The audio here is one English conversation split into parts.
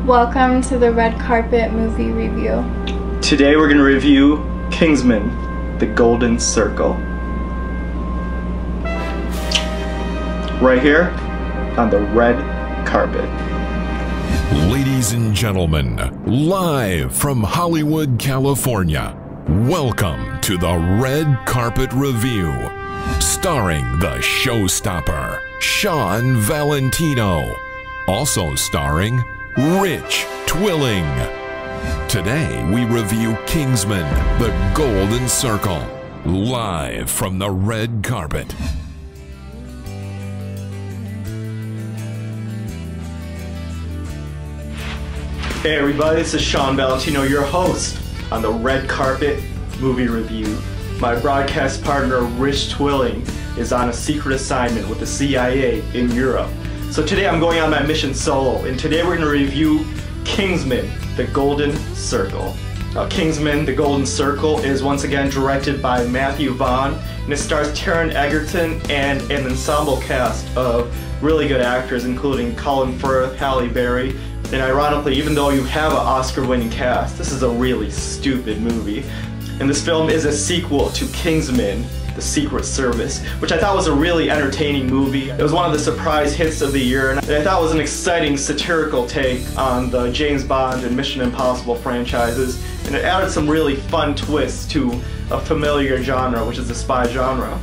Welcome to the Red Carpet Movie Review. Today we're going to review Kingsman, The Golden Circle. Right here on the red carpet. Ladies and gentlemen, live from Hollywood, California, welcome to the Red Carpet Review, starring the Showstopper, Shawn Valentino, also starring Rich Twilling. Today we review Kingsman, The Golden Circle, live from the red carpet. Hey everybody, this is Shawn Valentino, your host on the Red Carpet Movie Review. My broadcast partner Rich Twilling is on a secret assignment with the CIA in Europe. So today I'm going on my mission solo, and today we're going to review Kingsman, The Golden Circle. Now, Kingsman, The Golden Circle is once again directed by Matthew Vaughn, and it stars Taron Egerton and an ensemble cast of really good actors including Colin Firth, Halle Berry, and ironically, even though you have an Oscar-winning cast, this is a really stupid movie. And this film is a sequel to Kingsman, The Secret Service, which I thought was a really entertaining movie. It was one of the surprise hits of the year, and I thought it was an exciting satirical take on the James Bond and Mission Impossible franchises, and it added some really fun twists to a familiar genre, which is the spy genre.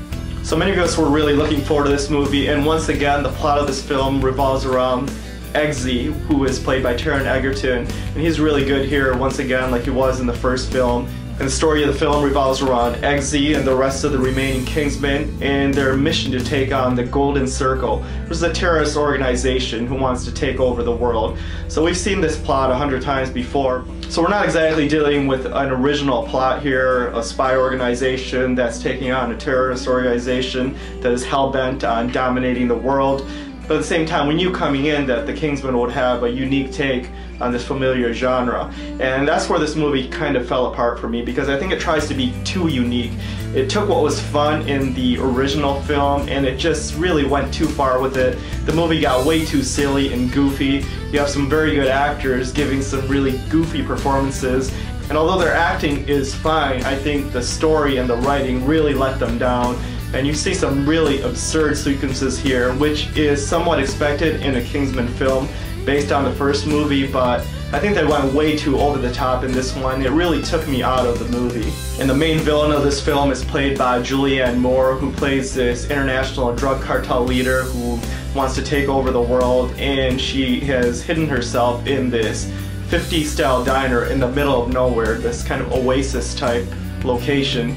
So many of us were really looking forward to this movie, and once again, the plot of this film revolves around Eggsy, who is played by Taron Egerton, and he's really good here once again like he was in the first film. And the story of the film revolves around Eggsy and the rest of the remaining Kingsmen and their mission to take on the Golden Circle, which is a terrorist organization who wants to take over the world. So we've seen this plot 100 times before. So we're not exactly dealing with an original plot here, a spy organization that's taking on a terrorist organization that is hell-bent on dominating the world. But at the same time, we knew coming in that the Kingsman would have a unique take on this familiar genre. And that's where this movie kind of fell apart for me, because I think it tries to be too unique. It took what was fun in the original film and it just really went too far with it. The movie got way too silly and goofy. You have some very good actors giving some really goofy performances. And although their acting is fine, I think the story and the writing really let them down. And you see some really absurd sequences here, which is somewhat expected in a Kingsman film based on the first movie, but I think they went way too over the top in this one. It really took me out of the movie. And the main villain of this film is played by Julianne Moore, who plays this international drug cartel leader who wants to take over the world, and she has hidden herself in this 50s style diner in the middle of nowhere, this kind of oasis type location.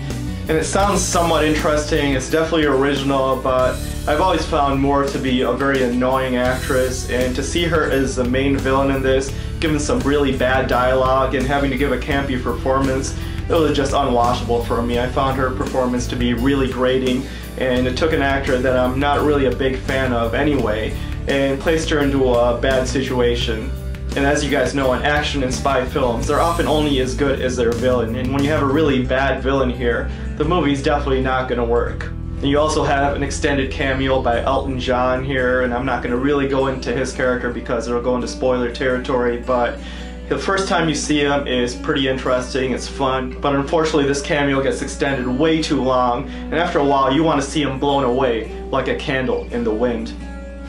And it sounds somewhat interesting, it's definitely original, but I've always found Moore to be a very annoying actress, and to see her as the main villain in this, given some really bad dialogue and having to give a campy performance, it was just unwatchable for me. I found her performance to be really grating, and it took an actor that I'm not really a big fan of anyway, and placed her into a bad situation. And as you guys know, in action and spy films, they're often only as good as their villain, and when you have a really bad villain here, the movie's definitely not going to work. And you also have an extended cameo by Elton John here, and I'm not going to really go into his character because it'll go into spoiler territory, but the first time you see him is pretty interesting, it's fun, but unfortunately this cameo gets extended way too long, and after a while you want to see him blown away like a candle in the wind.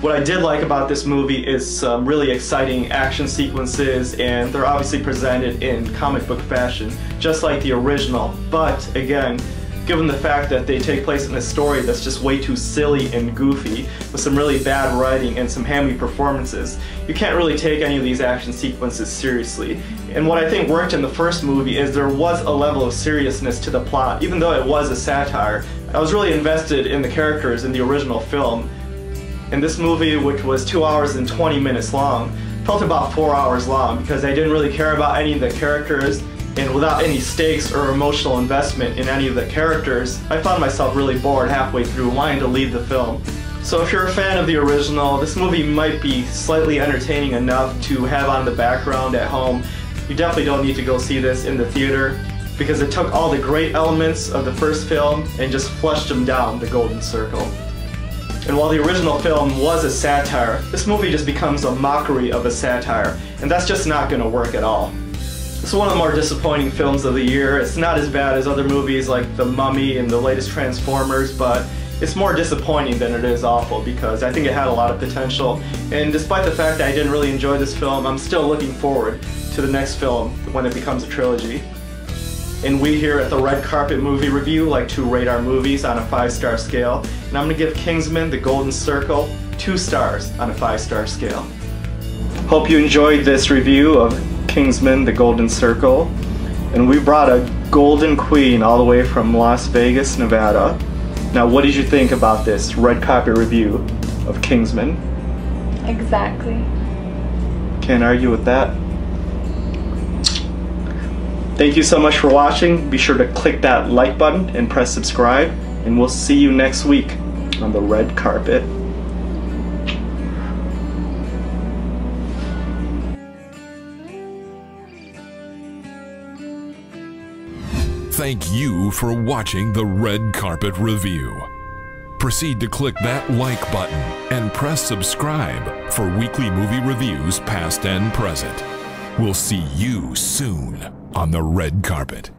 What I did like about this movie is some really exciting action sequences, and they're obviously presented in comic book fashion, just like the original. But again, given the fact that they take place in a story that's just way too silly and goofy, with some really bad writing and some hammy performances, you can't really take any of these action sequences seriously. And what I think worked in the first movie is there was a level of seriousness to the plot, even though it was a satire. I was really invested in the characters in the original film. And this movie, which was 2 hours and 20 minutes long, felt about 4 hours long because I didn't really care about any of the characters, and without any stakes or emotional investment in any of the characters, I found myself really bored halfway through, wanting to leave the film. So if you're a fan of the original, this movie might be slightly entertaining enough to have on the background at home. You definitely don't need to go see this in the theater, because it took all the great elements of the first film and just flushed them down the Golden Circle. And while the original film was a satire, this movie just becomes a mockery of a satire, and that's just not going to work at all. It's one of the more disappointing films of the year. It's not as bad as other movies like The Mummy and the latest Transformers, but it's more disappointing than it is awful because I think it had a lot of potential. And despite the fact that I didn't really enjoy this film, I'm still looking forward to the next film when it becomes a trilogy. And we here at the Red Carpet Movie Review like to rate our movies on a 5-star scale. And I'm going to give Kingsman: The Golden Circle 2 stars on a 5-star scale. Hope you enjoyed this review of Kingsman: The Golden Circle. And we brought a golden queen all the way from Las Vegas, Nevada. Now, what did you think about this red carpet review of Kingsman? Exactly. Can't argue with that. Thank you so much for watching. Be sure to click that like button and press subscribe, and we'll see you next week on the red carpet. Thank you for watching the Red Carpet Review. Proceed to click that like button and press subscribe for weekly movie reviews past and present. We'll see you soon on the red carpet.